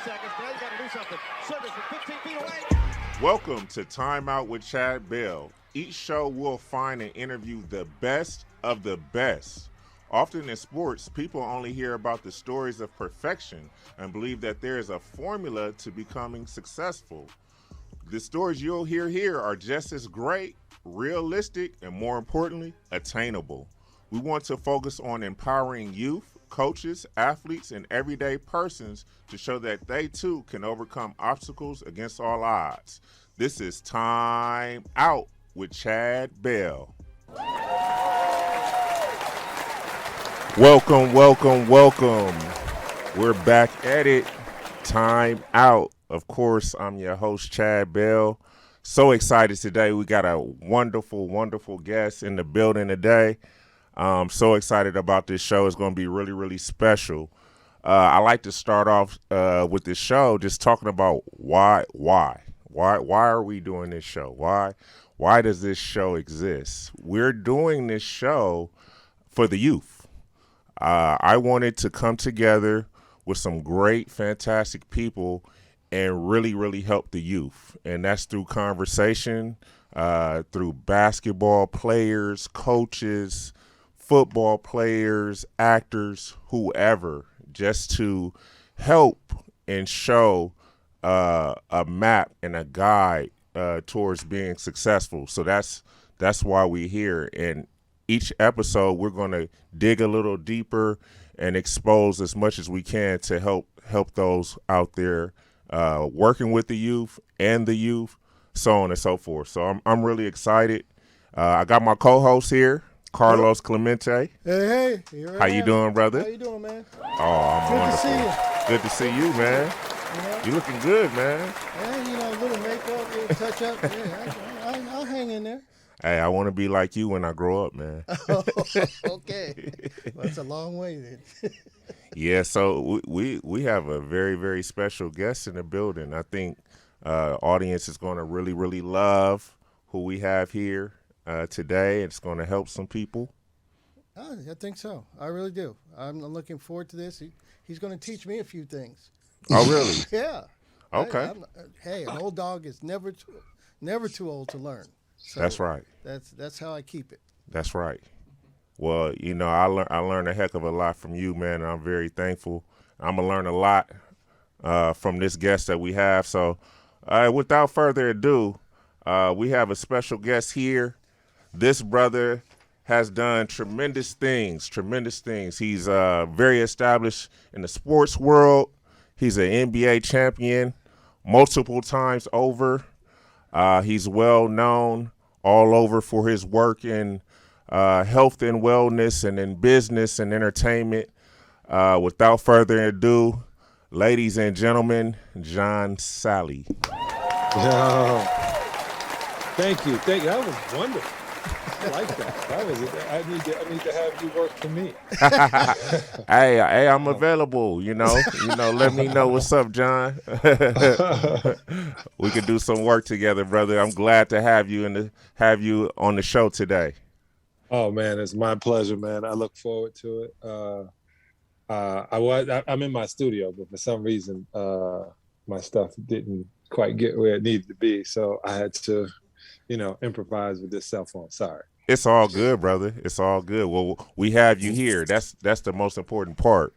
seconds. Now you got to do something. Service from 15 feet away. Welcome to Time Out with Chad Bell. Each show will find and interview the best of the best. Often in sports, people only hear about the stories of perfection and believe that there is a formula to becoming successful. The stories you'll hear here are just as great, realistic, and more importantly, attainable. We want to focus on empowering youth, coaches, athletes, and everyday persons to show that they too can overcome obstacles against all odds. This is Time Out with Chad Bell. Welcome. We're back at it. Time Out. Of course, I'm your host, Chad Bell. So excited today. We got a wonderful guest in the building today. I'm so excited about this show. It's going to be really, really special. I like to start off with this show just talking about why are we doing this show? Why does this show exist? We're doing this show for the youth. I wanted to come together with some great, fantastic people and really, really help the youth. And that's through conversation, through basketball players, coaches, football players, actors, whoever, just to help and show a map and a guide towards being successful. So that's why we're here. And each episode, we're going to dig a little deeper and expose as much as we can to help those out there working with the youth and the youth, so on and so forth. So I'm really excited. I got my co-host here, Carlos Clemente. Hey. How you doing, brother? How you doing, man? Oh, I'm Good wonderful. to see you. Good to see you, man. Yeah. You looking good, man. Yeah, a little makeup, little touch up. Yeah, I'll hang in there. Hey, I want to be like you when I grow up, man. Okay. Well, that's a long way then. Yeah, so we have a very, very special guest in the building. I think audience is going to really, really love who we have here today. It's going to help some people. I think so. I really do. I'm looking forward to this. He's going to teach me a few things. Oh, really? Yeah. Okay. Hey, an old dog is never too old to learn. So That's right. That's how I keep it. That's right. Well, I learned a heck of a lot from you, man, and I'm very thankful. I'm going to learn a lot from this guest that we have. So without further ado, we have a special guest here. This brother has done tremendous things. He's very established in the sports world. He's an NBA champion multiple times over. He's well known all over for his work in health and wellness and in business and entertainment. Without further ado, ladies and gentlemen, John Salley. Yo. Thank you. That was wonderful. I like that. I need to have you work for me. Hey, I'm available. Let me know what's up, John. We could do some work together, brother. I'm glad to have you on the show today. Oh man, it's my pleasure, man. I look forward to it. I'm in my studio, but for some reason, my stuff didn't quite get where it needed to be, so I had to, improvise with this cell phone. Sorry. It's all good, brother. It's all good. Well, we have you here. That's the most important part.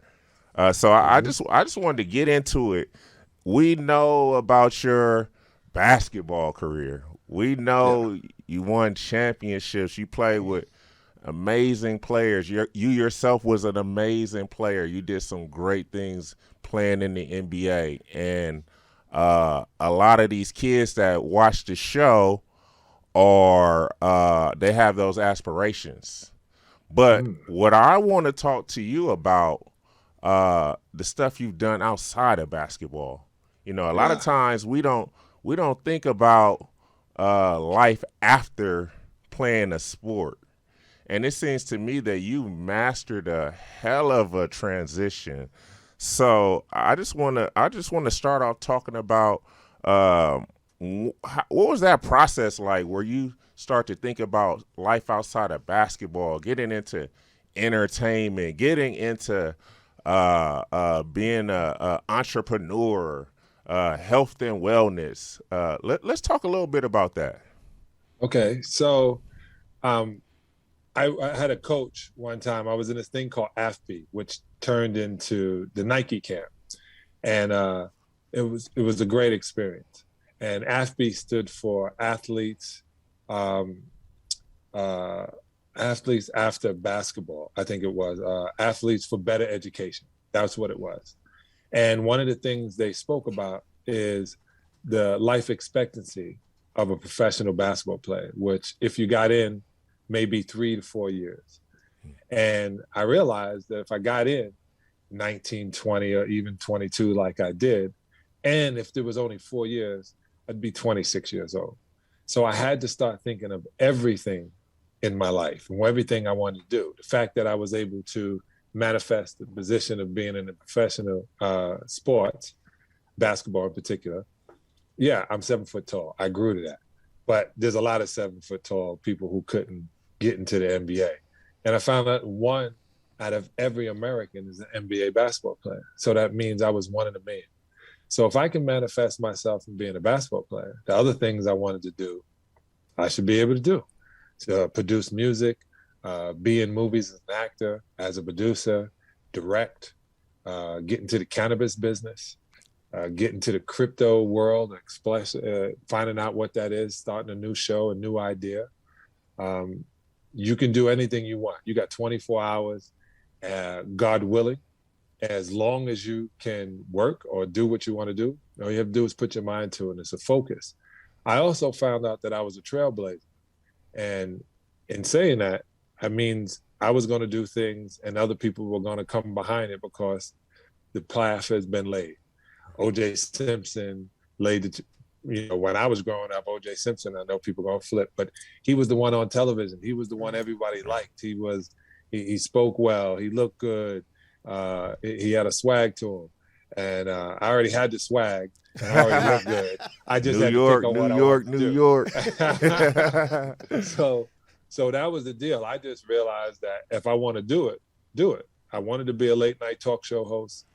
So I just wanted to get into it. We know about your basketball career. We know you won championships. You played with amazing players. You yourself was an amazing player. You did some great things playing in the NBA. And a lot of these kids that watch the show they have those aspirations. But what I want to talk to you about, the stuff you've done outside of basketball. A lot of times we don't think about life after playing a sport. And it seems to me that you mastered a hell of a transition. So I just want to start off talking about what was that process like where you start to think about life outside of basketball, getting into entertainment, getting into being a entrepreneur, health and wellness. Let's talk a little bit about that. Okay, so I had a coach one time. I was in this thing called AFB, which turned into the Nike camp, and it was a great experience. And AFB stood for athletes, athletes after basketball. I think it was athletes for better education. That's what it was. And one of the things they spoke about is the life expectancy of a professional basketball player, which if you got in, maybe 3 to 4 years. And I realized that if I got in 19, 20, or even 22 like I did, and if there was only 4 years, I'd be 26 years old. So I had to start thinking of everything in my life and everything I wanted to do. The fact that I was able to manifest the position of being in a professional sports, basketball in particular. Yeah, I'm 7 foot tall. I grew to that. But there's a lot of 7 foot tall people who couldn't get into the NBA. And I found out 1 out of every American is an NBA basketball player. So that means I was 1 in a million. So if I can manifest myself in being a basketball player, the other things I wanted to do, I should be able to do. So produce music, be in movies as an actor, as a producer, direct, get into the cannabis business, get into the crypto world, finding out what that is, starting a new show, a new idea. You can do anything you want. You got 24 hours, God willing. As long as you can work or do what you want to do, all you have to do is put your mind to it, and it's a focus. I also found out that I was a trailblazer. And in saying that, that means I was going to do things and other people were going to come behind it because the path has been laid. O.J. Simpson laid it, when I was growing up, O.J. Simpson, I know people are going to flip, but he was the one on television. He was the one everybody liked. He spoke well. He looked good. He had a swag to him. And I already had the swag and I already looked good. I just had to pick on what I wanted to do. New York. So that was the deal. I just realized that if I want to do it, do it. I wanted to be a late night talk show host.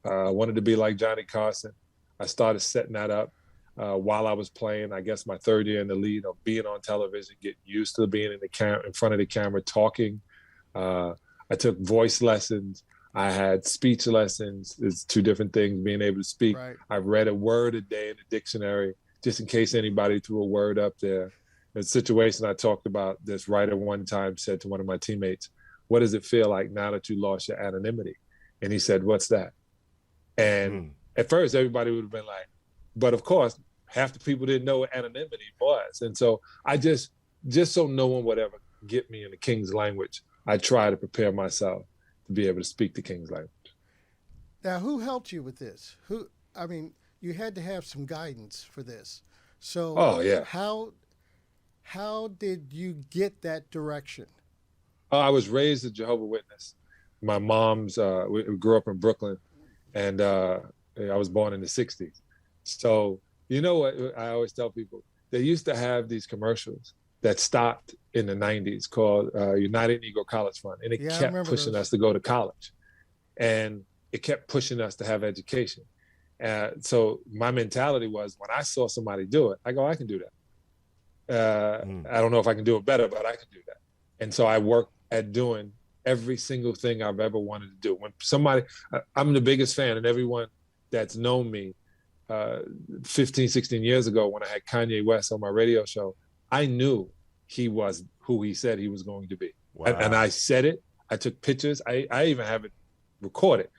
I wanted to be like Johnny Carson. I started setting that up while I was playing, I guess my 3rd year in the league of being on television, getting used to being in front of the camera, talking. I took voice lessons. I had speech lessons. It's 2 different things, being able to speak. Right. I read a word a day in the dictionary, just in case anybody threw a word up there. The situation I talked about, this writer one time said to one of my teammates, "What does it feel like now that you lost your anonymity?" And he said, "What's that?" And at first everybody would have been like, but of course, half the people didn't know what anonymity was. And so I just so no one would ever get me in the King's language, I try to prepare myself to be able to speak the King's language. Now, who helped you with this? You had to have some guidance for this. So how did you get that direction? I was raised a Jehovah's Witness. My mom's, we grew up in Brooklyn, and I was born in the 60s. So, you know what I always tell people? They used to have these commercials that stopped in the 90s called United Negro College Fund. And it kept pushing us to go to college. And it kept pushing us to have education. So my mentality was, when I saw somebody do it, I go, I can do that. I don't know if I can do it better, but I can do that. And so I worked at doing every single thing I've ever wanted to do. When somebody, I'm the biggest fan, and everyone that's known me 15, 16 years ago when I had Kanye West on my radio show, I knew he was who he said he was going to be. Wow. And I said it. I took pictures. I even have it recorded.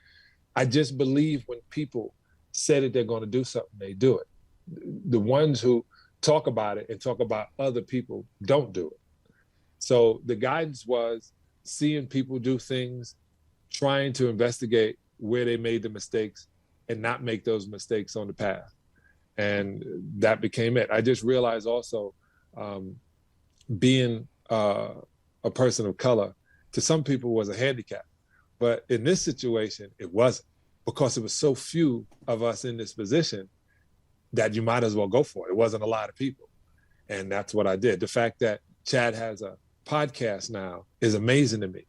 I just believe when people say that they're going to do something, they do it. The ones who talk about it and talk about other people don't do it. So the guidance was seeing people do things, trying to investigate where they made the mistakes and not make those mistakes on the path. And that became it. I just realized also being a person of color to some people was a handicap. But in this situation, it wasn't, because it was so few of us in this position that you might as well go for it. It wasn't a lot of people. And that's what I did. The fact that Chad has a podcast now is amazing to me,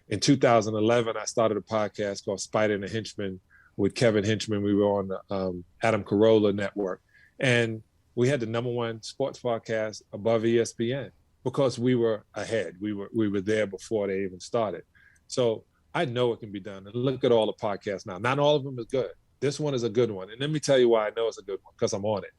In 2011, I started a podcast called Spider and the Henchman with Kevin Henchman. We were on the Adam Carolla network. And we had the #1 sports podcast above ESPN because we were ahead. We were there before they even started. So I know it can be done. And look at all the podcasts now. Not all of them is good. This one is a good one. And let me tell you why I know it's a good one, because I'm on it.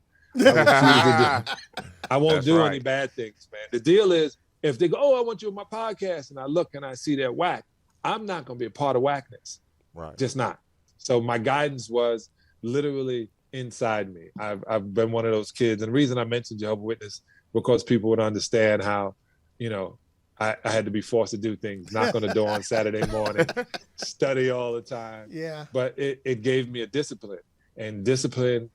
I won't do any bad things, man. The deal is, if they go, oh, I want you on my podcast, and I look and I see that whack, I'm not going to be a part of whackness. Right. Just not. So my guidance was literally inside me. I've been one of those kids. And the reason I mentioned Jehovah's Witness, because people would understand how, you know, I had to be forced to do things, knock on the door on Saturday morning, study all the time. Yeah. But it gave me a discipline, and discipline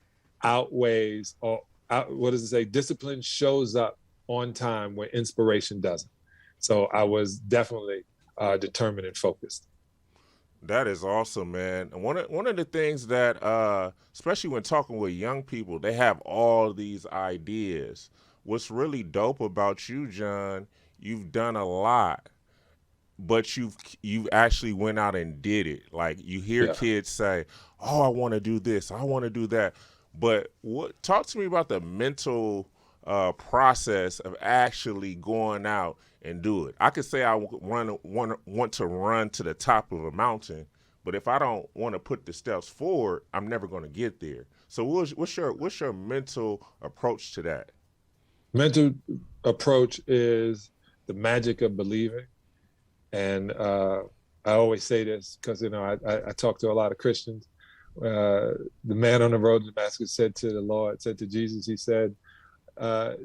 outweighs, or what does it say? Discipline shows up on time where inspiration doesn't. So I was definitely determined and focused. That is awesome, man. And one of the things that, especially when talking with young people, they have all these ideas. What's really dope about you, John, you've done a lot, but you've actually went out and did it. Like, you hear kids say, oh, I want to do this, I want to do that. But talk to me about the mental process of actually going out and do it. I could say I want to run to the top of a mountain, but if I don't want to put the steps forward, I'm never going to get there. So what's your mental approach to that? Mental approach is the magic of believing. And I always say this because, you know, I talk to a lot of Christians. The man on the road to Damascus said to Jesus, he said,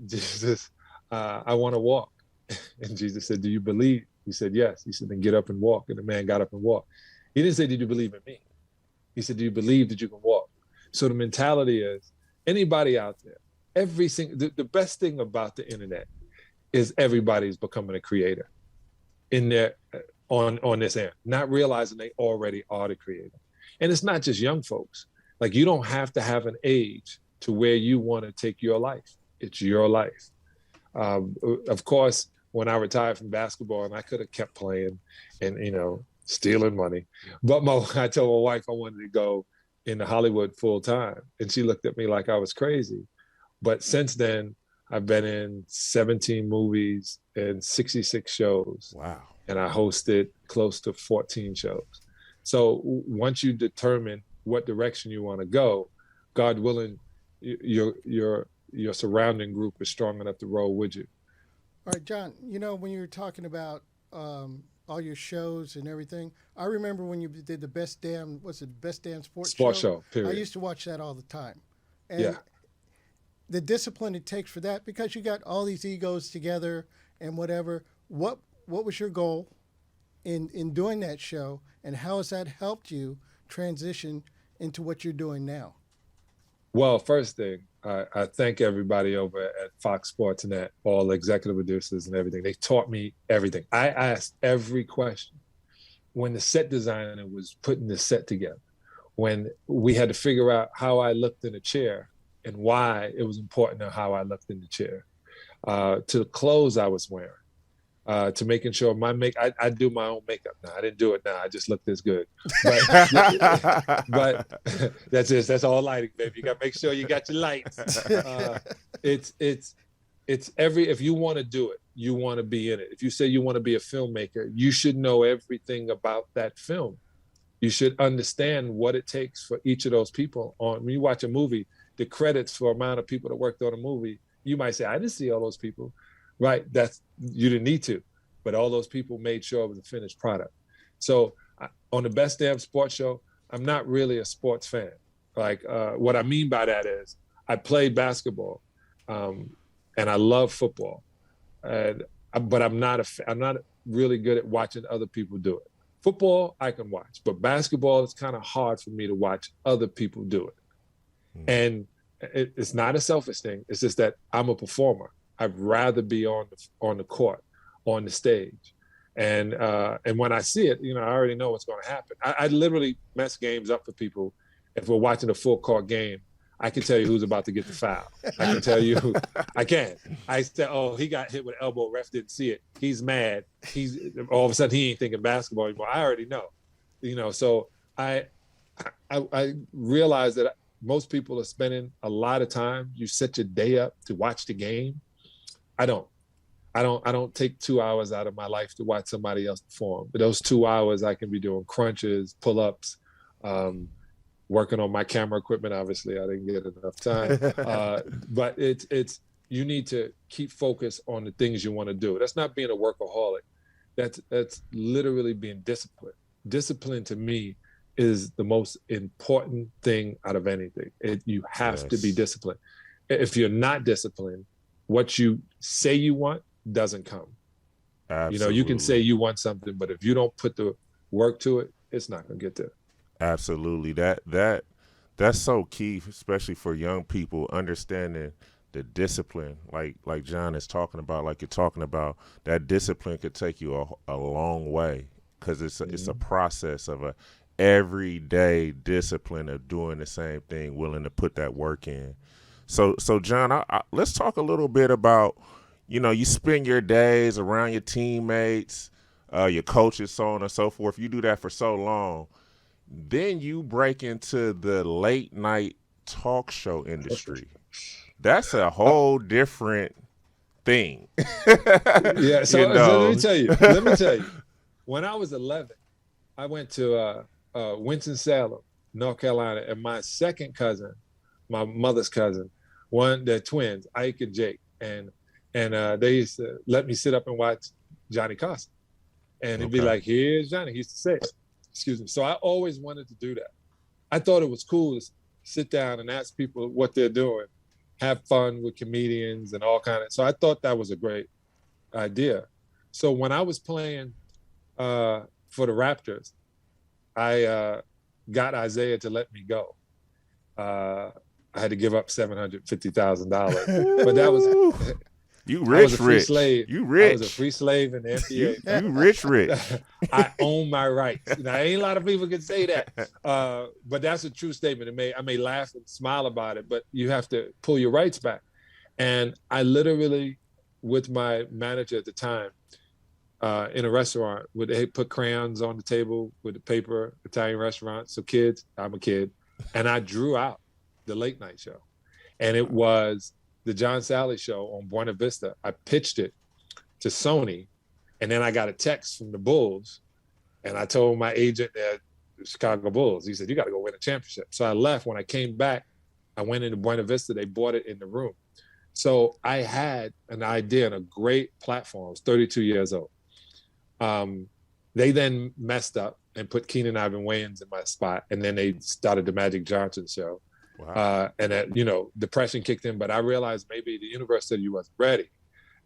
Jesus, I want to walk. And Jesus said, do you believe? He said, yes. He said, then get up and walk. And the man got up and walked. He didn't say, did you believe in me? He said, do you believe that you can walk? So the mentality is, anybody out there, the best thing about the internet is everybody's becoming a creator in there on this end, not realizing they already are the creator. And it's not just young folks. Like, you don't have to have an age to where you want to take your life. It's your life. Of course, when I retired from basketball, and I could have kept playing and, you know, stealing money, but I told my wife I wanted to go into Hollywood full time, and she looked at me like I was crazy. But since then, I've been in 17 movies and 66 shows. Wow. And I hosted close to 14 shows. So once you determine what direction you want to go, God willing, your surrounding group is strong enough to roll with you. All right, John, you know, when you were talking about all your shows and everything, I remember when you did the Best Damn Sports Show, period. I used to watch that all the time. And the discipline it takes for that, because you got all these egos together and whatever. What was your goal in doing that show, and how has that helped you transition into what you're doing now? Well, first thing, I thank everybody over at Fox Sports Net, all the executive producers and everything. They taught me everything. I asked every question. When the set designer was putting the set together, when we had to figure out how I looked in a chair and why it was important to how I looked in the chair, to the clothes I was wearing, to making sure I do my own makeup now. I didn't do it now. I just look this good. But that's all lighting, baby. You got to make sure you got your lights. If you want to do it, you want to be in it. If you say you want to be a filmmaker, you should know everything about that film. You should understand what it takes for each of those people. When you watch a movie, the credits for amount of people that worked on a movie, you might say, I didn't see all those people. Right, you didn't need to, but all those people made sure it was a finished product. So on the Best Damn Sports Show, I'm not really a sports fan. Like, what I mean by that is, I played basketball, and I love football, but I'm not really good at watching other people do it. Football I can watch, but basketball, it's kind of hard for me to watch other people do it. And it's not a selfish thing. It's just that I'm a performer. I'd rather be on the court, on the stage. And when I see it, you know, I already know what's going to happen. I literally mess games up for people. If we're watching a full court game, I can tell you who's about to get the foul. I can tell you, I can. I said, oh, he got hit with an elbow. Ref didn't see it. He's mad. He's all of a sudden he ain't thinking basketball anymore. I already know, So I realize that most people are spending a lot of time. You set your day up to watch the game. I don't take 2 hours out of my life to watch somebody else perform. But those 2 hours I can be doing crunches, pull-ups, working on my camera equipment. Obviously, I didn't get enough time. But it's you need to keep focused on the things you want to do. That's not being a workaholic. That's literally being disciplined. Discipline to me is the most important thing out of anything. You have to be disciplined. If you're not disciplined, what you say you want doesn't come. Absolutely. You can say you want something, but if you don't put the work to it, it's not going to get there. Absolutely. That's so key, especially for young people, understanding the discipline, like John is talking about, like you're talking about. That discipline could take you a long way, because it's a process of a everyday discipline of doing the same thing, willing to put that work in. So John, let's talk a little bit about, you spend your days around your teammates, your coaches, so on and so forth. You do that for so long. Then you break into the late night talk show industry. That's a whole different thing. Yeah. So let me tell you. When I was 11, I went to Winston-Salem, North Carolina, and my second cousin, my mother's cousin, they're twins, Ike and Jake, and they used to let me sit up and watch Johnny Carson, and it'd be like, "Here's Johnny." He used to say, "Excuse me." So I always wanted to do that. I thought it was cool to sit down and ask people what they're doing, have fun with comedians and all kind of. So I thought that was a great idea. So when I was playing for the Raptors, I got Isaiah to let me go. I had to give up $750,000, but that was you rich, I was a free rich. slave. You rich. I was a free slave in the NBA. You rich. I own my rights. Now, ain't a lot of people can say that, but that's a true statement. I may laugh and smile about it, but you have to pull your rights back. And I literally, with my manager at the time, in a restaurant, they put crayons on the table with the paper, Italian restaurant. So kids, I'm a kid, and I drew out the late night show, and it was the John Salley show on Buena Vista. I pitched it to Sony, and then I got a text from the Bulls, and I told my agent at the Chicago Bulls, he said, "You got to go win a championship." So I left. When I came back, I went into Buena Vista. They bought it in the room. So I had an idea and a great platform. I was 32 years old. They then messed up and put Keenan Ivan Wayans in my spot, and then they started the Magic Johnson show. Wow. And that, depression kicked in, but I realized maybe the universe said you wasn't ready.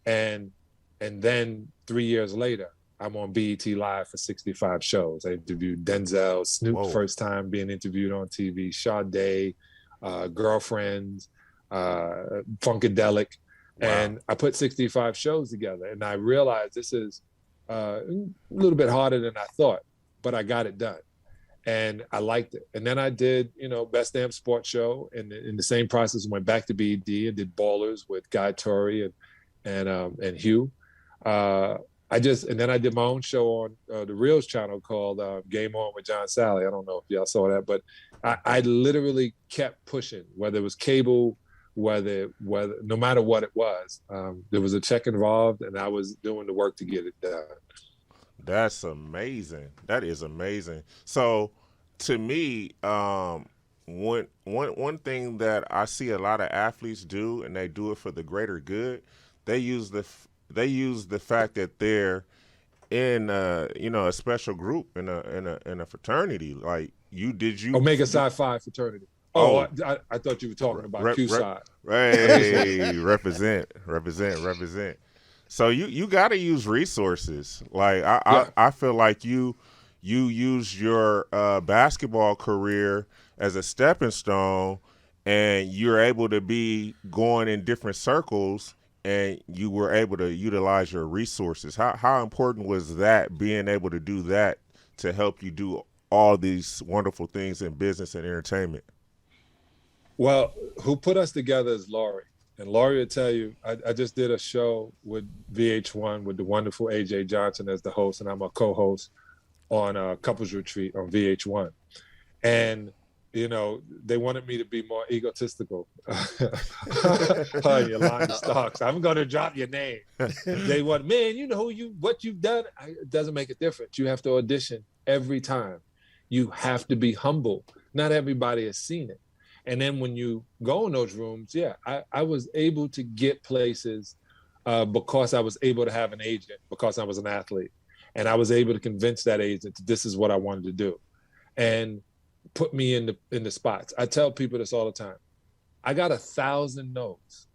And then 3 years later, I'm on BET Live for 65 shows. I interviewed Denzel, Snoop, first time being interviewed on TV, Sade, Girlfriends, Funkadelic. Wow. And I put 65 shows together, and I realized this is a little bit harder than I thought, but I got it done. And I liked it. And then I did, Best Damn Sports Show. And in the same process, went back to BET and did Ballers with Guy Torrey and Hugh. And then I did my own show on the Reels channel called Game On with John Salley. I don't know if y'all saw that, but I literally kept pushing, whether it was cable, whether no matter what it was, there was a check involved, and I was doing the work to get it done. That's amazing. That is amazing. So, to me, one thing that I see a lot of athletes do, and they do it for the greater good, they use the fact that they're in a special group in a fraternity. Like Omega Psi Phi fraternity. Oh, I thought you were talking about Q Psi. Hey, represent. So you got to use resources. Like I feel like you use your basketball career as a stepping stone, and you're able to be going in different circles, and you were able to utilize your resources. How important was that, being able to do that, to help you do all these wonderful things in business and entertainment? Well, who put us together is Laurie. And Laurie will tell you, I just did a show with VH1 with the wonderful AJ Johnson as the host, and I'm a co-host on a couples retreat on VH1. And, you know, they wanted me to be more egotistical. Yolanda Starks, I'm going to drop your name. They want, man, you know what you've done. It doesn't make a difference. You have to audition every time. You have to be humble. Not everybody has seen it. And then when you go in those rooms, I was able to get places because I was able to have an agent, because I was an athlete. And I was able to convince that agent that this is what I wanted to do and put me in the spots. I tell people this all the time. I got 1,000 no's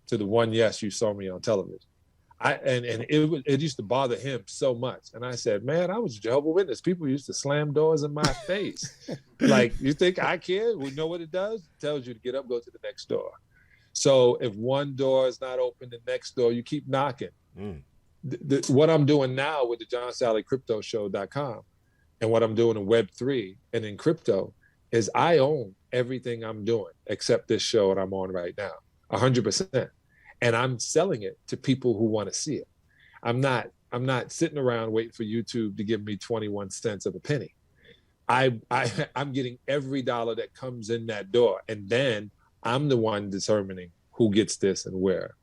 to the one yes you saw me on television. It used to bother him so much. And I said, man, I was a Jehovah's Witness. People used to slam doors in my face. Like, you think I care? We know what it does? It tells you to get up, go to the next door. So if one door is not open, the next door, you keep knocking. What I'm doing now with the John Salley Crypto Show.com and what I'm doing in Web3 and in crypto is I own everything I'm doing except this show that I'm on right now, 100%. And I'm selling it to people who want to see it. I'm not sitting around waiting for YouTube to give me 21 cents of a penny. I'm getting every dollar that comes in that door. And then I'm the one determining who gets this and where.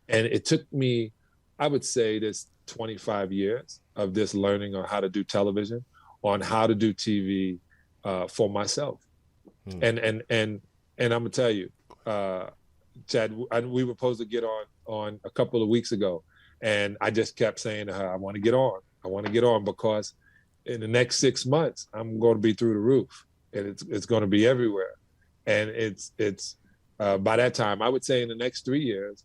And it took me, I would say, this 25 years of this learning on how to do television, on how to do TV for myself. And I'm gonna tell you, Chad, we were supposed to get on a couple of weeks ago, and I just kept saying to her, I want to get on because in the next 6 months, I'm going to be through the roof, and it's going to be everywhere. And it's by that time, I would say in the next 3 years,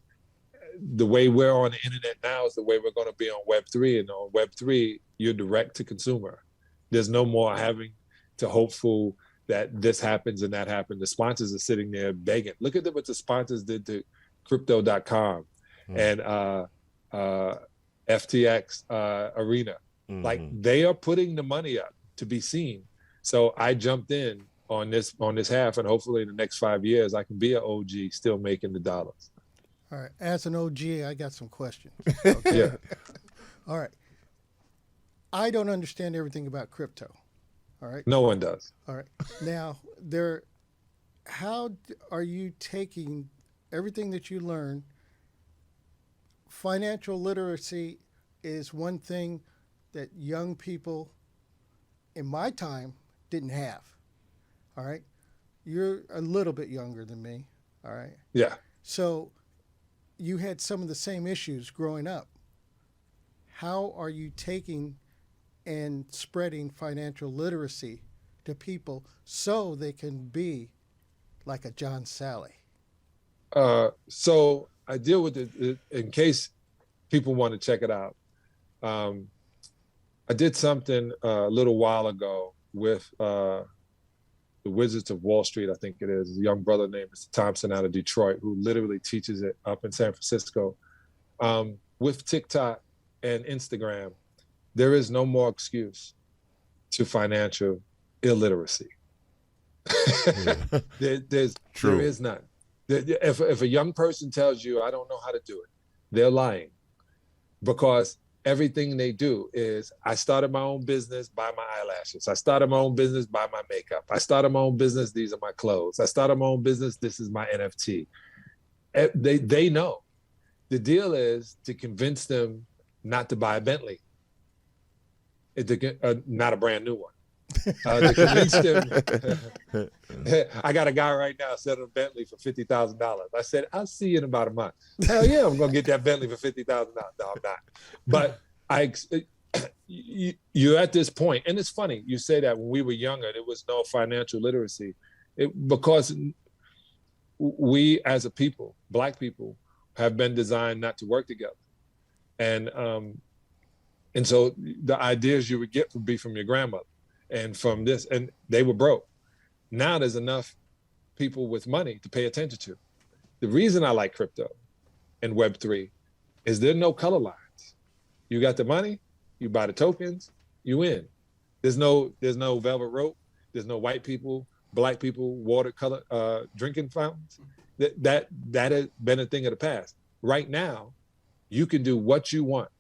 the way we're on the internet now is the way we're going to be on Web3. And on Web3, you're direct to consumer. There's no more having to hopeful that this happens and that happens. The sponsors are sitting there begging. Look at what the sponsors did to Crypto.com and FTX Arena. Like, they are putting the money up to be seen. So I jumped in on this half, and hopefully in the next 5 years, I can be an OG still making the dollars. All right. As an OG, I got some questions. Okay? Yeah. All right. I don't understand everything about crypto. All right. No one does. All right. Now, how are you taking everything that you learn? Financial literacy is one thing that young people in my time didn't have. All right. You're a little bit younger than me. All right. Yeah. So you had some of the same issues growing up. How are you taking and spreading financial literacy to people so they can be like a John Salley? So I deal with it in case people want to check it out. I did something a little while ago with the Wizards of Wall Street, I think it is, a young brother named Mr. Thompson out of Detroit, who literally teaches it up in San Francisco. With TikTok and Instagram, there is no more excuse to financial illiteracy. There is none. If a young person tells you, I don't know how to do it, they're lying, because everything they do is, I started my own business, buy my eyelashes. I started my own business, buy my makeup. I started my own business, these are my clothes. I started my own business, this is my NFT. They know. The deal is to convince them not to buy a Bentley. Not a brand new one. To convince them, I got a guy right now selling a Bentley for $50,000. I said, I'll see you in about a month. Hell yeah, I'm gonna get that Bentley for $50,000. No, I'm not. But you're at this point, and it's funny you say that. When we were younger, there was no financial literacy, because we as a people, Black people, have been designed not to work together, and so the ideas you would get would be from your grandmother and from this, and they were broke. Now there's enough people with money to pay attention to. The reason I like crypto and Web3 is there are no color lines. You got the money, you buy the tokens, you win. There's no velvet rope. There's no white people Black people watercolor drinking fountains. That has been a thing of the past. Right now, you can do what you want.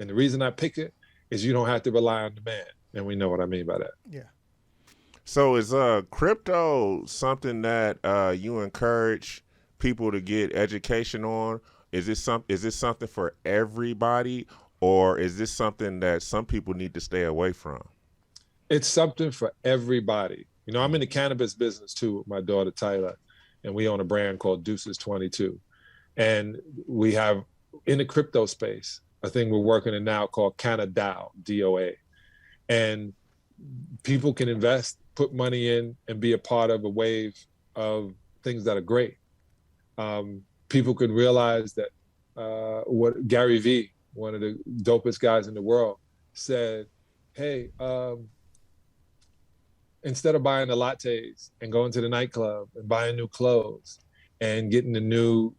And the reason I pick it is you don't have to rely on demand. And we know what I mean by that. Yeah. So is crypto something that you encourage people to get education on? Is this something for everybody, or is this something that some people need to stay away from? It's something for everybody. You know, I'm in the cannabis business too with my daughter Tyler, and we own a brand called Deuces 22. And we have in the crypto space a thing we're working in now called CannaDAO, DOA. And people can invest, put money in, and be a part of a wave of things that are great. People can realize that what Gary Vee, one of the dopest guys in the world, said, hey, instead of buying the lattes and going to the nightclub and buying new clothes and getting the new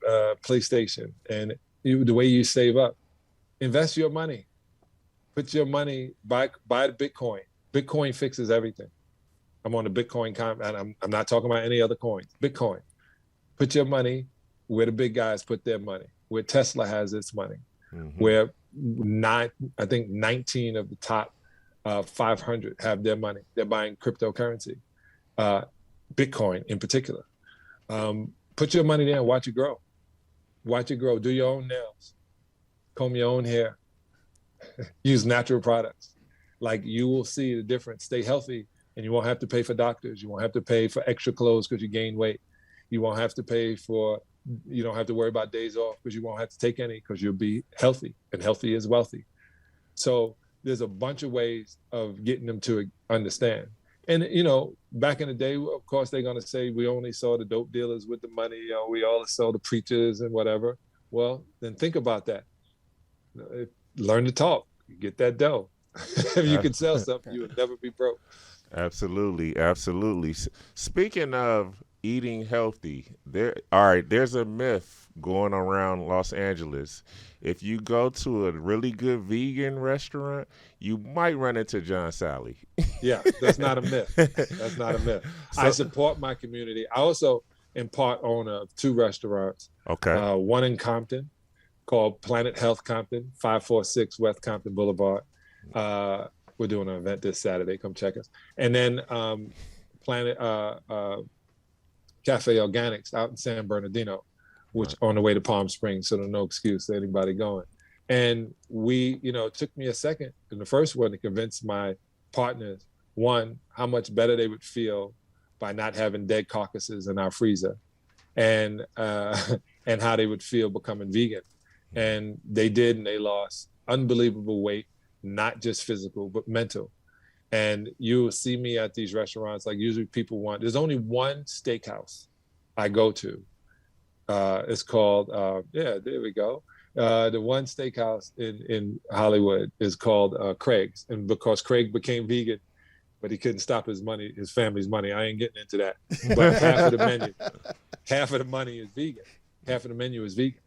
PlayStation and the way you save up, invest your money. Put your money, buy the Bitcoin. Bitcoin fixes everything. I'm on the Bitcoin, and I'm not talking about any other coins. Bitcoin. Put your money where the big guys put their money, where Tesla has its money, where I think 19 of the top 500 have their money. They're buying cryptocurrency, Bitcoin in particular. Put your money there and watch it grow. Watch it grow. Do your own nails. Comb your own hair. Use natural products. Like, you will see the difference. Stay healthy, and you won't have to pay for doctors. You won't have to pay for extra clothes because you gain weight. You won't have to you don't have to worry about days off because you won't have to take any because you'll be healthy, and healthy is wealthy. So there's a bunch of ways of getting them to understand. And, you know, back in the day, of course, they're going to say we only saw the dope dealers with the money. You know, we all saw the preachers and whatever. Well, then think about that. Learn to talk. Get that dough. If you can sell something, you would never be broke. Absolutely, absolutely. Speaking of eating healthy, there's a myth going around Los Angeles. If you go to a really good vegan restaurant, you might run into John Salley. Yeah, that's not a myth. That's not a myth. I support my community. I also am part owner of 2 restaurants. Okay. One in Compton called Planet Health Compton, 546 West Compton Boulevard. We're doing an event this Saturday. Come check us. And then Planet Cafe Organics out in San Bernardino, which on the way to Palm Springs, so there's no excuse to anybody going. And we, you know, it took me a second in the first one to convince my partners, one, how much better they would feel by not having dead carcasses in our freezer, and how they would feel becoming vegan. And they did, and they lost unbelievable weight, not just physical, but mental. And you will see me at these restaurants, like usually people there's only one steakhouse I go to. It's called, there we go. The one steakhouse in Hollywood is called Craig's. And because Craig became vegan, but he couldn't stop his family's money. I ain't getting into that. But half of the money is vegan. Half of the menu is vegan.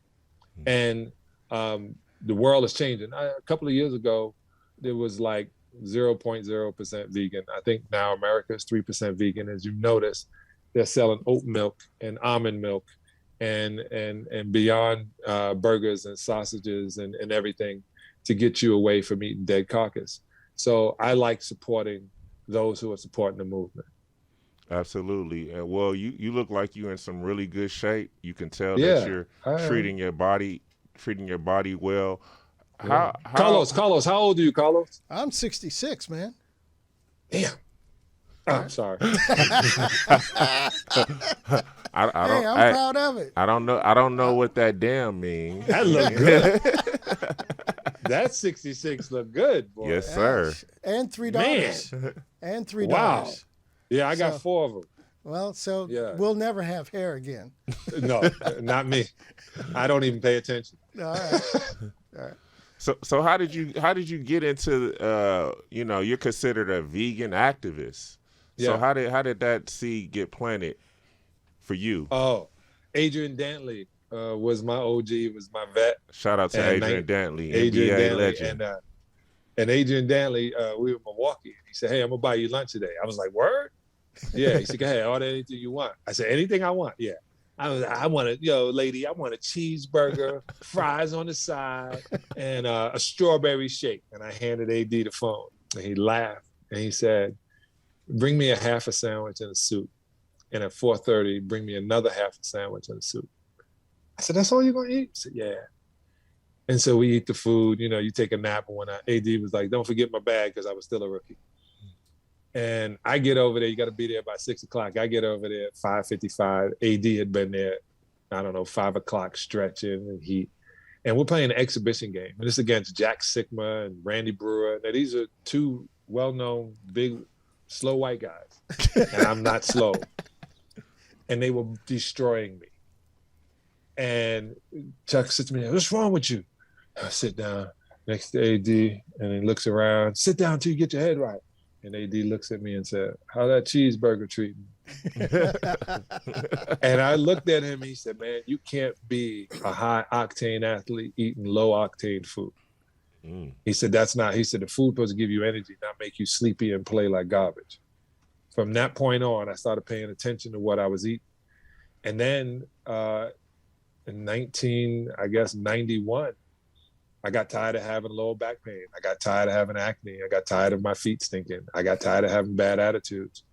And the world is changing. A couple of years ago, there was like 0.0% vegan. I think now America is 3% vegan. As you notice, they're selling oat milk and almond milk and beyond burgers and sausages and everything to get you away from eating dead carcass. So I like supporting those who are supporting the movement. Absolutely. Well, you look like you're in some really good shape. You can tell that you're treating your body well. How Carlos, how old are you, Carlos? I'm 66, man. Damn. I'm sorry. I'm proud of it. I don't know what that damn means. That look good. That 66 look good, boy. Yes, sir. And $3. Man. And $3. Wow. Yeah, I got 4 of them. Well, we'll never have hair again. No, not me. I don't even pay attention. All right. All right. So how did you get into you're considered a vegan activist. So how did that seed get planted for you? Oh, Adrian Dantley was my OG, was my vet. Shout out to Adrian Dantley, NBA legend. And Adrian Dantley, we were in Milwaukee. He said, "Hey, I'm gonna buy you lunch today." I was like, "Word?" Yeah, he said, go ahead, order anything you want. I said, anything I want? Yeah. I want lady, I want a cheeseburger, fries on the side, and a strawberry shake. And I handed AD the phone, and he laughed, and he said, bring me a half a sandwich and a soup. And at 4:30, bring me another half a sandwich and a soup. I said, that's all you're going to eat? He said, yeah. And so we eat the food, you take a nap. And when AD was like, don't forget my bag, because I was still a rookie. And I get over there, you got to be there by 6 o'clock. I get over there at 5:55. AD had been there, 5 o'clock stretching and heat. And we're playing an exhibition game. And this is against Jack Sikma and Randy Brewer. Now, these are two well-known, big, slow white guys. And I'm not slow. And they were destroying me. And Chuck said to me, what's wrong with you? I sit down next to AD, and he looks around. Sit down till you get your head right. And AD looks at me and said, how that cheeseburger treat me? And I looked at him, and he said, man, you can't be a high-octane athlete eating low-octane food. He said, he said, the food supposed to give you energy, not make you sleepy and play like garbage. From that point on, I started paying attention to what I was eating. And then in 91, I got tired of having lower back pain. I got tired of having acne. I got tired of my feet stinking. I got tired of having bad attitudes.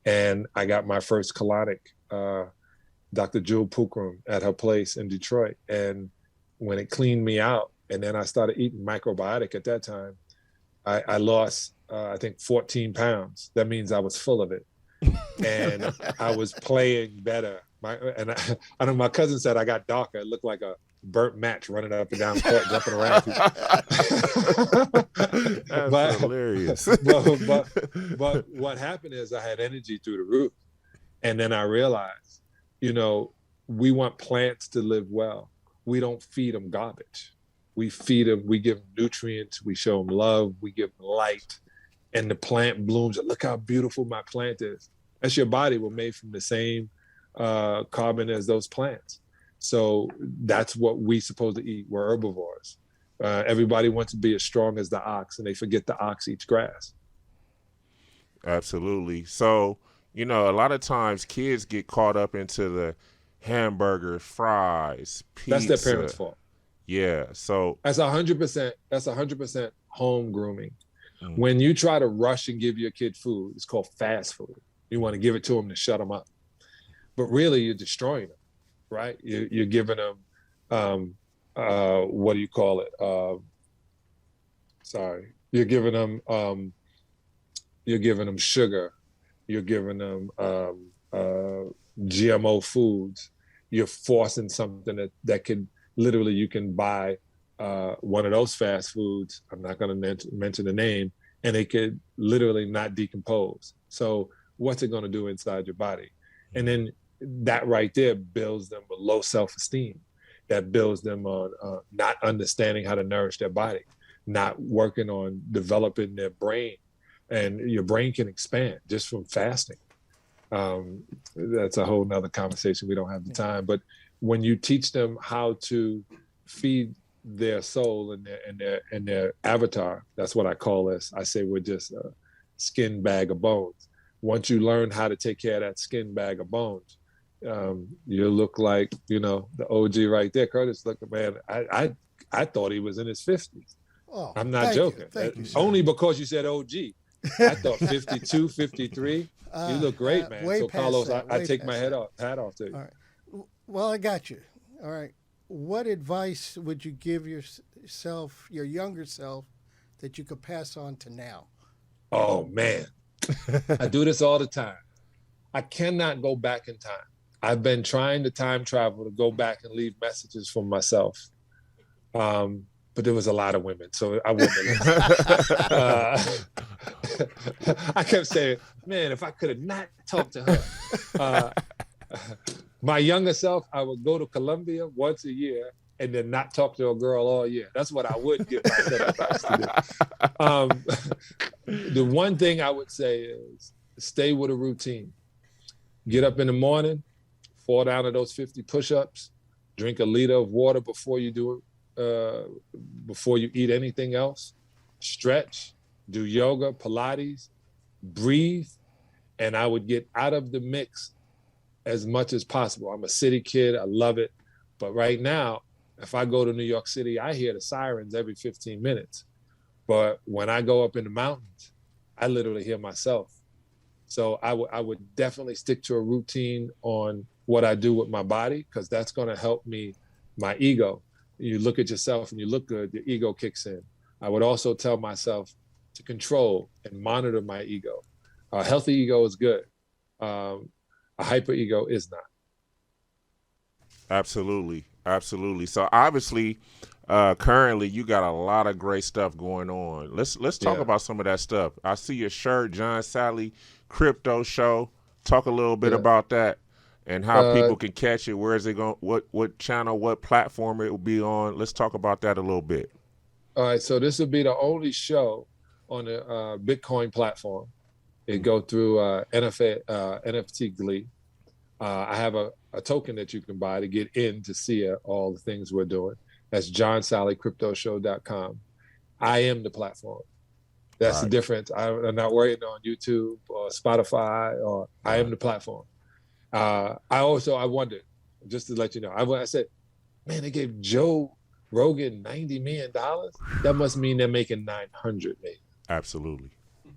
And I got my first colonic, Dr. Jewel Pookrum at her place in Detroit. And when it cleaned me out, and then I started eating microbiotic at that time, I lost, I think, 14 pounds. That means I was full of it. And I was playing better. I know my cousin said I got darker. It looked like a burnt match running up and down the court, jumping around. That's hilarious. but what happened is I had energy through the roof. And then I realized, we want plants to live well. We don't feed them garbage. We feed them, we give them nutrients, we show them love, we give them light, and the plant blooms. Look how beautiful my plant is. That's your body. We're made from the same carbon as those plants. So that's what we supposed to eat. We're herbivores. Everybody wants to be as strong as the ox, and they forget the ox eats grass. Absolutely. So, a lot of times kids get caught up into the hamburgers, fries, pizza. That's their parents' fault. Yeah. So that's 100%. That's 100% home grooming. When you try to rush and give your kid food, it's called fast food. You want to give it to them to shut them up, but really you're destroying them, right? You're giving them, what do you call it? You're giving them sugar. You're giving them GMO foods. You're forcing something that could literally, you can buy one of those fast foods. I'm not going to mention the name, and it could literally not decompose. So what's it going to do inside your body? And then that right there builds them with low self-esteem. That builds them on not understanding how to nourish their body, not working on developing their brain. And your brain can expand just from fasting. That's a whole nother conversation. We don't have the time. But when you teach them how to feed their soul and their avatar, that's what I call this. I say we're just a skin bag of bones. Once you learn how to take care of that skin bag of bones, you look like, the OG right there. Curtis, look, man, I thought he was in his 50s. Oh, I'm not joking. Thank you, only because you said OG. I thought 52, 53. You look great, man. So Carlos, I take my hat off to you. All right. Well, I got you. All right. What advice would you give yourself, your younger self, that you could pass on to now? Oh, man. I do this all the time. I cannot go back in time. I've been trying to time travel to go back and leave messages for myself. But there was a lot of women, so I wouldn't have. I kept saying, man, if I could have not talked to her. My younger self, I would go to Colombia once a year and then not talk to a girl all year. That's what I would give myself advice to do. The one thing I would say is stay with a routine. Get up in the morning, fall down to those 50 push-ups, drink a liter of water before you do it, before you eat anything else, stretch, do yoga, Pilates, breathe, and I would get out of the mix as much as possible. I'm a city kid. I love it. But right now, if I go to New York City, I hear the sirens every 15 minutes. But when I go up in the mountains, I literally hear myself. So I would definitely stick to a routine on what I do with my body, because that's going to help me, my ego. You look at yourself and you look good, your ego kicks in. I would also tell myself to control and monitor my ego. A healthy ego is good. A hyper ego is not. Absolutely. Absolutely. So obviously, currently you got a lot of great stuff going on. Let's talk about some of that stuff. I see your shirt, John Salley Crypto Show. Talk a little bit about that and how people can catch it. Where is it going? What channel, what platform it will be on? Let's talk about that a little bit. All right. So this will be the only show on the Bitcoin platform. It go through NFT Glee. I have a token that you can buy to get in to see all the things we're doing. That's johnsalleycryptoshow.com. I am the platform. That's the difference. I'm not worried on YouTube or Spotify, or I am the platform. I wondered, just to let you know, I said, man, they gave Joe Rogan $90 million. That must mean they're making $900 million. Absolutely.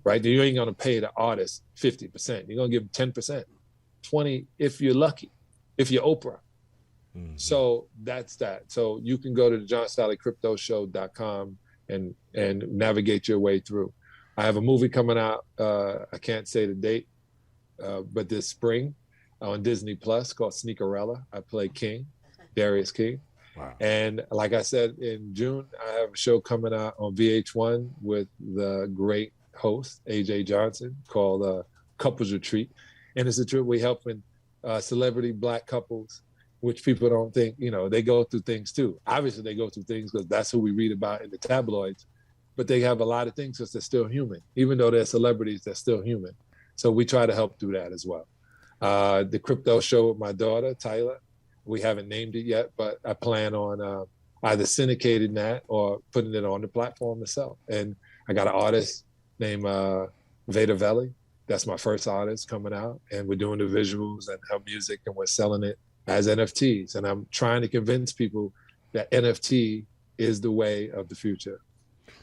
Right? You ain't going to pay the artist 50%. You're going to give them 10%, 20% if you're lucky, if you're Oprah. Mm-hmm. So that's that. So you can go to the johnsalleycryptoshow.com and navigate your way through. I have a movie coming out. I can't say the date, but this spring on Disney Plus called Sneakerella. I play King, Darius King. Wow. And like I said, in June, I have a show coming out on VH1 with the great host, AJ Johnson, called Couples Retreat. And it's a trip we helping celebrity Black couples, which people don't think, they go through things too. Obviously they go through things because that's who we read about in the tabloids, but they have a lot of things because they're still human. Even though they're celebrities, they're still human. So we try to help do that as well. The crypto show with my daughter, Tyler, we haven't named it yet, but I plan on either syndicating that or putting it on the platform itself. And I got an artist named Veda Veli. That's my first artist coming out, and we're doing the visuals and her music, and we're selling it as NFTs. And I'm trying to convince people that NFT is the way of the future.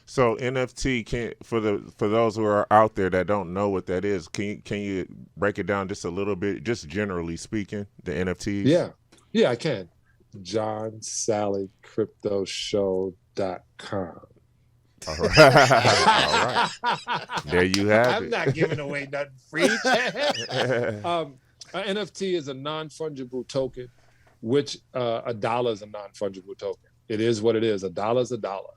So NFT, for those who are out there that don't know what that is, can you break it down just a little bit, just generally speaking, the NFTs? Yeah, I can. johnsalleycryptoshow.com. All right. There you have it. I'm not giving away nothing free. An NFT is a non-fungible token, which a dollar is a non-fungible token. It is what it is. A dollar is a dollar.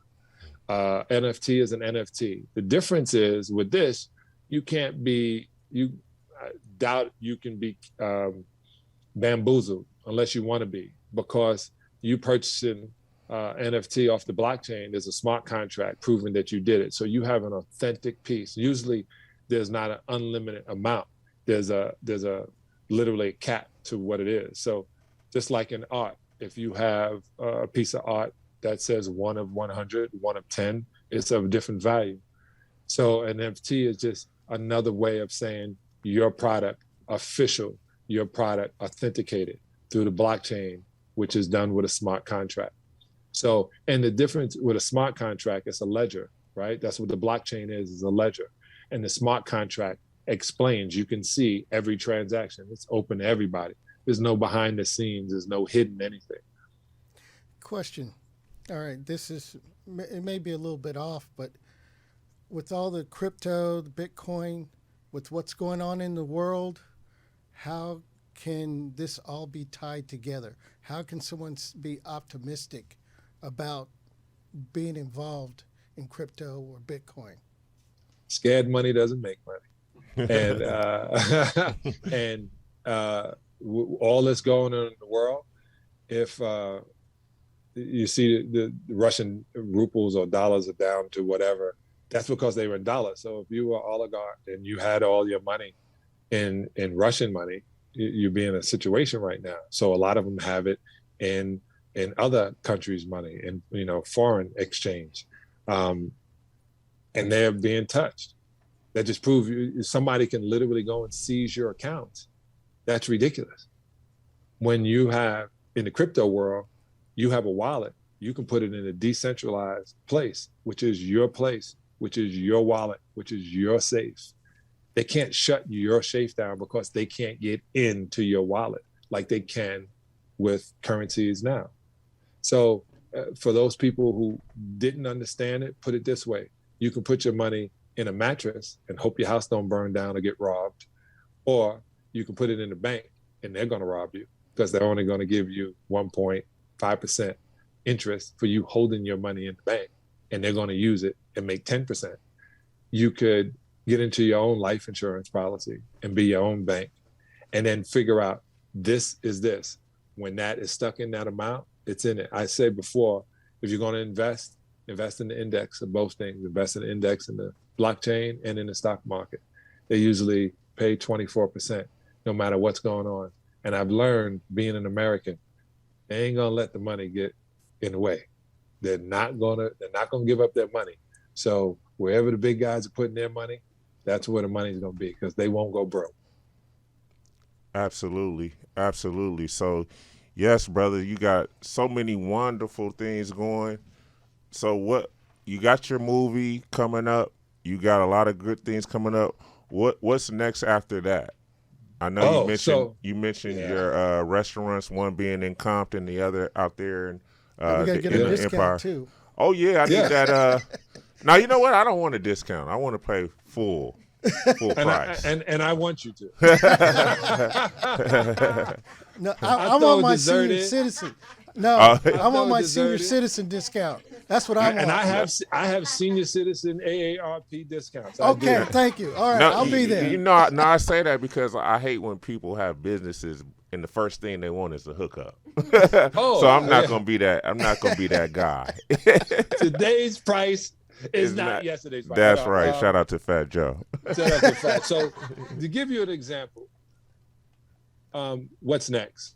NFT is an NFT. The difference is with this, I doubt you can be bamboozled unless you want to be, because you purchasing NFT off the blockchain, there's a smart contract proving that you did it. So you have an authentic piece. Usually there's not an unlimited amount. There's literally a cap to what it is. So just like in art, if you have a piece of art that says 1 of 100, 1 of 10, it's of a different value. So an NFT is just another way of saying your product official, your product authenticated through the blockchain, which is done with a smart contract. So, and the difference with a smart contract, it's a ledger, right? That's what the blockchain is a ledger. And the smart contract explains, you can see every transaction. It's open to everybody. There's no behind the scenes. There's no hidden anything. Question. All right, it may be a little bit off, but with all the crypto, the Bitcoin, with what's going on in the world, how can this all be tied together? How can someone be optimistic about being involved in crypto or Bitcoin? Scared money doesn't make money. And all that's going on in the world, if you see the Russian rubles or dollars are down to whatever, that's because they were in dollars. So if you were an oligarch and you had all your money in Russian money, you'd be in a situation right now. So a lot of them have it in other countries' money, in foreign exchange, and they're being touched. that just prove somebody can literally go and seize your accounts. That's ridiculous. When you have, in the crypto world, you have a wallet, you can put it in a decentralized place, which is your place, which is your wallet, which is your safe. They can't shut your safe down because they can't get into your wallet like they can with currencies now. So for those people who didn't understand it, put it this way. You can put your money in a mattress and hope your house don't burn down or get robbed. Or you can put it in the bank and they're going to rob you because they're only going to give you 1.5% interest for you holding your money in the bank, and they're going to use it and make 10%. You could get into your own life insurance policy and be your own bank, and then figure out this is this. When that is stuck in that amount, it's in it. I said before, if you're going to invest in the index of both things. Invest in the index in the blockchain and in the stock market. They usually pay 24% no matter what's going on. And I've learned, being an American, they ain't gonna let the money get in the way. They're not gonna give up their money. So wherever the big guys are putting their money, that's where the money's gonna be, because they won't go broke. Absolutely. Absolutely. So yes, brother, you got so many wonderful things going. So what, you got your movie coming up, you got a lot of good things coming up. What's next after that? I know you mentioned your restaurants, one being in Compton, the other out there in we gotta get a discount Empire too. Oh yeah, I need that. Now you know what? I don't want a discount. I want to pay full price. And I want you to. No, I want my senior citizen. No, I want my senior citizen discount. That's what I want. And I have senior citizen AARP discounts. Okay, thank you. All right, I'll be there. You know, I say that because I hate when people have businesses and the first thing they want is a hookup. So I'm not gonna be that. I'm not gonna be that guy. Today's price is not yesterday's price. That's right. Shout out to Fat Joe. Shout out to Fat. So to give you an example, what's next?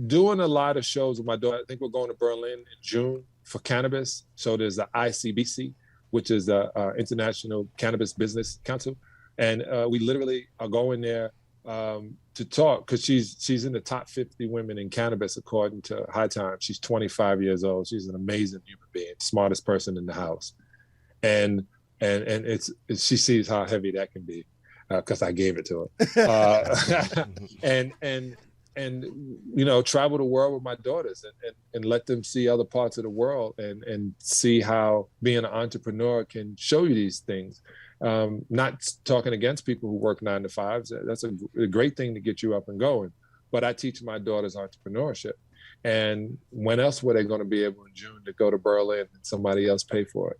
Doing a lot of shows with my daughter. I think we're going to Berlin in June for cannabis. So there's the ICBC, which is the International Cannabis Business Council. And we literally are going there to talk, because she's in the top 50 women in cannabis, according to High Times. She's 25 years old. She's an amazing human being, smartest person in the house. And she sees how heavy that can be, because I gave it to her. And you know, travel the world with my daughters and let them see other parts of the world and see how being an entrepreneur can show you these things. Not talking against people who work 9 to 5s. That's a great thing to get you up and going. But I teach my daughters entrepreneurship. And when else were they going to be able in June to go to Berlin and somebody else pay for it,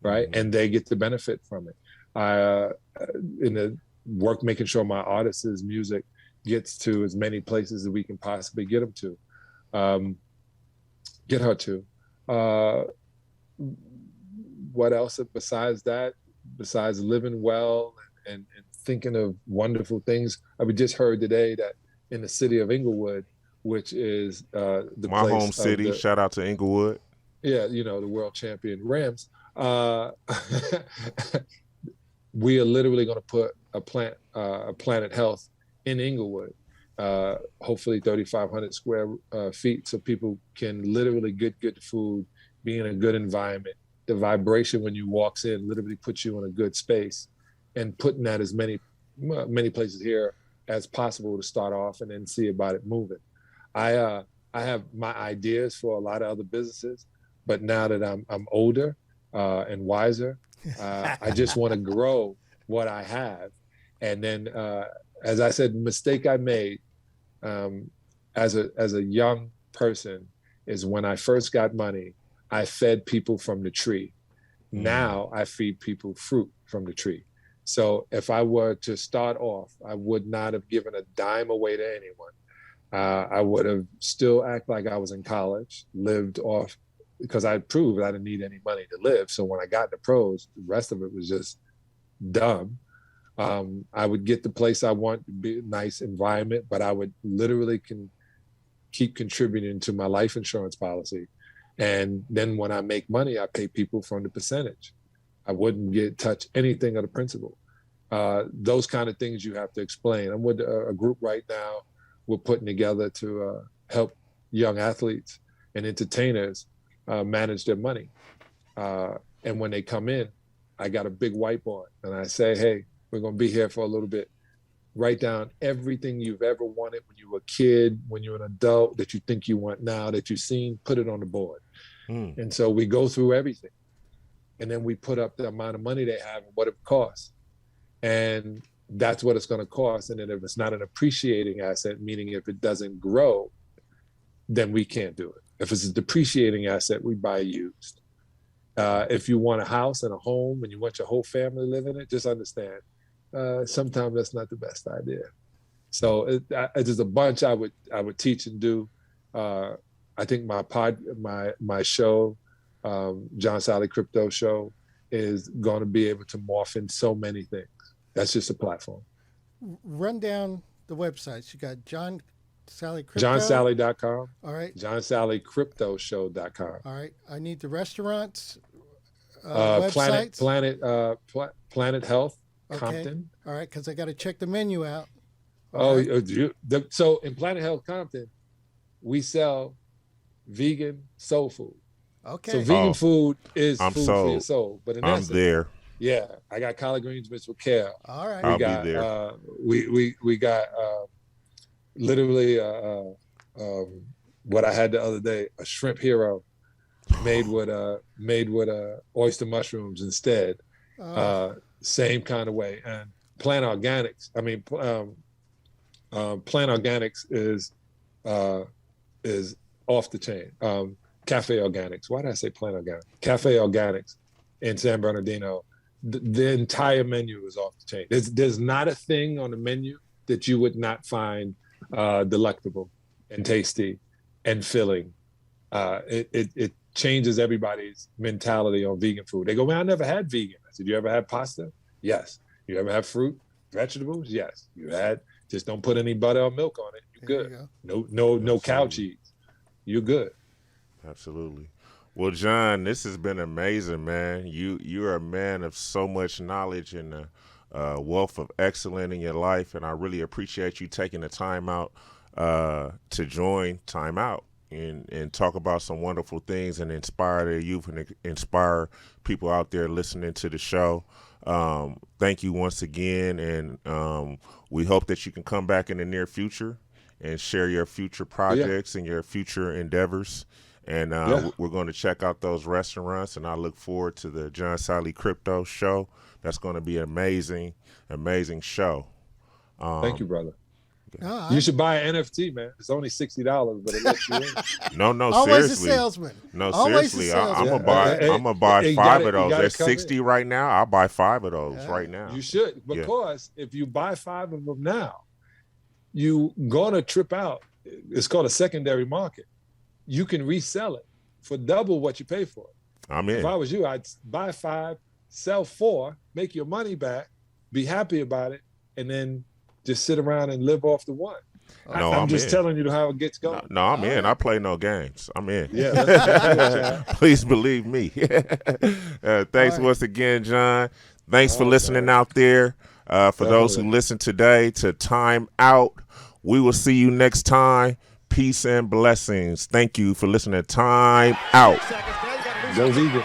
right? Mm-hmm. And they get to benefit from it. In the work, making sure my artists' music gets to as many places as we can possibly get them to, get her to. What else besides that? Besides living well and thinking of wonderful things, we just heard today that in the city of Inglewood, which is my home city, shout out to Inglewood. Yeah, you know, the world champion Rams. We are literally going to put a Planet Health in Inglewood, hopefully 3,500 square feet, so people can literally get good food, be in a good environment. The vibration when you walks in literally puts you in a good space, and putting that as many places here as possible to start off, and then see about it moving. I have my ideas for a lot of other businesses, but now that I'm older and wiser, I just want to grow what I have. And then, as I said, the mistake I made as a young person is when I first got money, I fed people from the tree. Now I feed people fruit from the tree. So if I were to start off, I would not have given a dime away to anyone. I would have still act like I was in college, lived off, because I proved I didn't need any money to live. So when I got the pros, the rest of it was just dumb. I would get the place I want, to be a nice environment, but I would literally keep contributing to my life insurance policy. And then when I make money, I pay people from the percentage. I wouldn't touch anything of the principal. Those kind of things you have to explain. I'm with a group right now. We're putting together to help young athletes and entertainers manage their money. And when they come in, I got a big whiteboard and I say, hey, we're going to be here for a little bit. Write down everything you've ever wanted when you were a kid, when you're an adult, that you think you want now, that you've seen, put it on the board. And so we go through everything. And then we put up the amount of money they have and what it costs. And that's what it's going to cost. And then if it's not an appreciating asset, meaning if it doesn't grow, then we can't do it. If it's a depreciating asset, we buy used. If you want a house and a home and you want your whole family to live in it, just understand, sometimes that's not the best idea. So there's a bunch I would teach and do. I think my show, John Salley Crypto Show, is going to be able to morph in so many things. That's just a platform. Run down the websites. You got John Salley Crypto. JohnSalley.com. All right. JohnSalleyCryptoShow.com. All right. I need the restaurants. Planet websites. Health, Okay. Compton. All right, because I got to check the menu out. So in Planet Health Compton, we sell vegan soul food. Okay. So vegan food is I'm food sold. for your soul. But in I'm essence, there. yeah, I got collard greens mixed with kale. All right. I'll be there. We got literally what I had the other day, a shrimp hero made with oyster mushrooms instead. Same kind of way. And Plant Organics. I mean, Plant Organics is off the chain. Cafe Organics. Why did I say Plant Organics? Cafe Organics in San Bernardino. The entire menu is off the chain. There's not a thing on the menu that you would not find delectable and tasty and filling. It changes everybody's mentality on vegan food. They go, man, I never had vegan. I said, you ever had pasta? Yes. You ever have fruit, vegetables? Yes. You had. Just don't put any butter or milk on it. You're good. No cow cheese. You're good. Absolutely. Well, John, this has been amazing, man. You're a man of so much knowledge and a wealth of excellence in your life, and I really appreciate you taking the time out to join Time Out and talk about some wonderful things and inspire their youth and inspire people out there listening to the show. Thank you once again, and we hope that you can come back in the near future and share your future projects and your future endeavors. And we're going to check out those restaurants, and I look forward to the John Salley Crypto Show. That's going to be an amazing, amazing show. Thank you, brother. You should buy an NFT, man. It's only $60, but it lets you in. No, Always seriously. a salesman. No, Always seriously. a salesman. I'm gonna buy You 5 gotta- of those. you gotta There's come 60 in. right now. I'll buy 5 of those right now. You should, because if you buy 5 of them now, you gonna trip out. It's called a secondary market. You can resell it for double what you pay for it. I'm in. If I was you, I'd buy 5, sell 4, make your money back, be happy about it, and then just sit around and live off the one. No, I'm I'm just in. telling you how it gets going. No, I'm in. I play no games. I'm in. Yeah, that's Please believe me. Thanks once again, John. Thanks for listening out there. For those who listen today to Time Out, we will see you next time. Peace and blessings. Thank you for listening to Time Out. Go vegan.